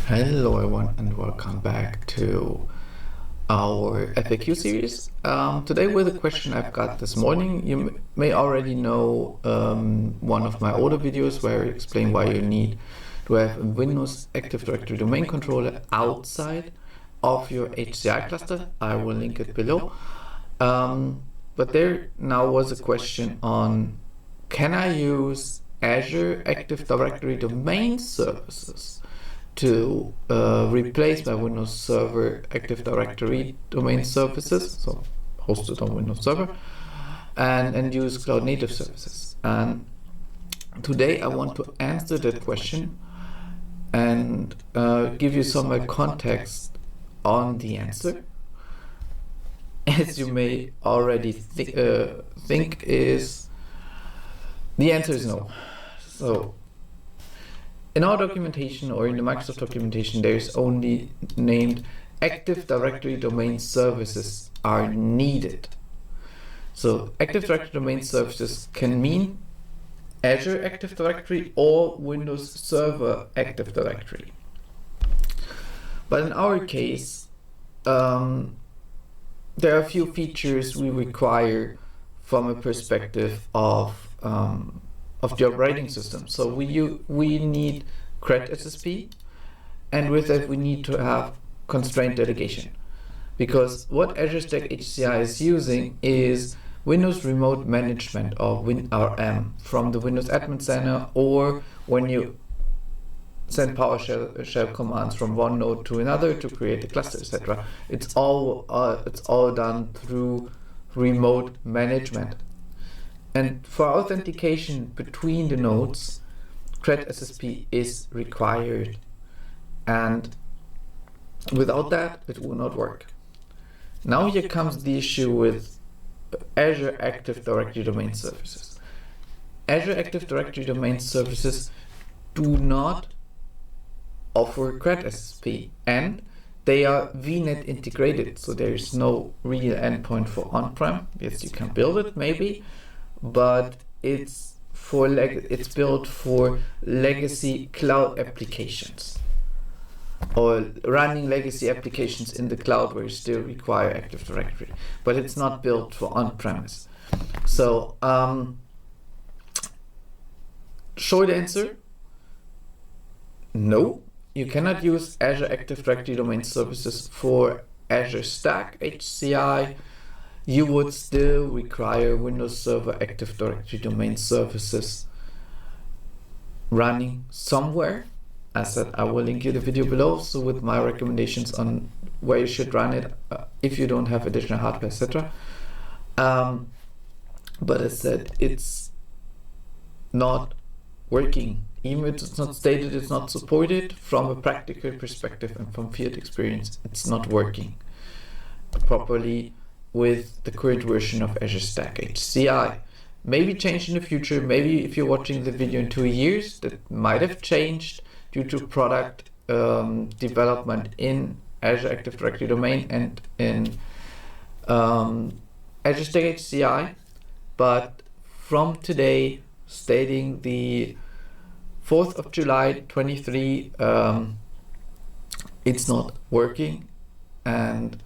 Hello everyone and welcome back to our FAQ series. Today with a question I've got this morning. You may already know one of my older videos where I explain why you need to have a Windows Active Directory domain controller outside of your HCI cluster. I will link it below. But there now was a question on, can I use Azure Active Directory domain services to replace my Windows Server Active Directory domain services, so hosted on Windows Server, and use cloud native services? And today I want to answer that question and give you some context on the answer. As you may already think is, the answer is no. So in our documentation, or in the Microsoft documentation, there is only named Active Directory domain services are needed. So Active Directory domain services can mean Azure Active Directory or Windows Server Active Directory. But in our case, there are a few features we require from a perspective of the operating system. So we need CredSSP, and with that we need to have constraint delegation, because what Azure Stack HCI is using is Windows Remote Management, or WinRM, from the Windows Admin Center, or when you send PowerShell commands from one node to another to create a cluster, etc. It's all done through remote management. And for authentication between the nodes, CredSSP is required, and without that it will not work. Now here comes the issue with Azure Active Directory domain services. Azure Active Directory domain services do not offer CredSSP, and they are VNet integrated, so there is no real endpoint for on-prem. Yes, you can build it maybe, but it's built for legacy cloud applications, or running legacy applications in the cloud where you still require Active Directory, but it's not built for on-premise. So short answer, no, you cannot use Azure Active Directory domain services for Azure Stack HCI. You would still require Windows Server Active Directory domain services running somewhere. As said, I will link you the video below, so with my recommendations on where you should run it if you don't have additional hardware, etc. But as said, it's not working. Even if it's not stated, it's not supported. From a practical perspective and from field experience, it's not working properly with the current version of Azure Stack HCI. Maybe change in the future. Maybe if you're watching the video in 2 years, that might have changed due to product development in Azure Active Directory domain and in Azure Stack HCI. But from today, stating the 4th of July 23, it's not working, and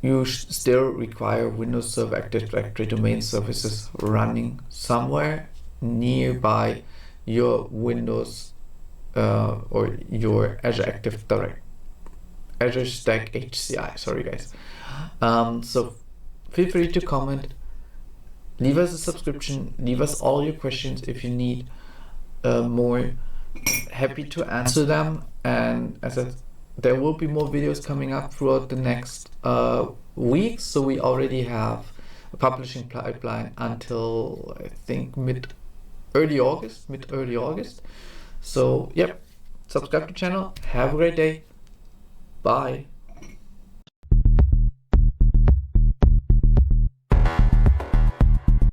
you still require Windows Server Active Directory domain services running somewhere nearby your Windows or your Azure Active Directory, Azure Stack HCI. Sorry guys. So feel free to comment, leave us a subscription, leave us all your questions if you need more. Happy to answer them, and as I said, there will be more videos coming up throughout the next weeks. So we already have a publishing pipeline until I think mid-early August. So yep, subscribe to the channel. Have a great day. Bye.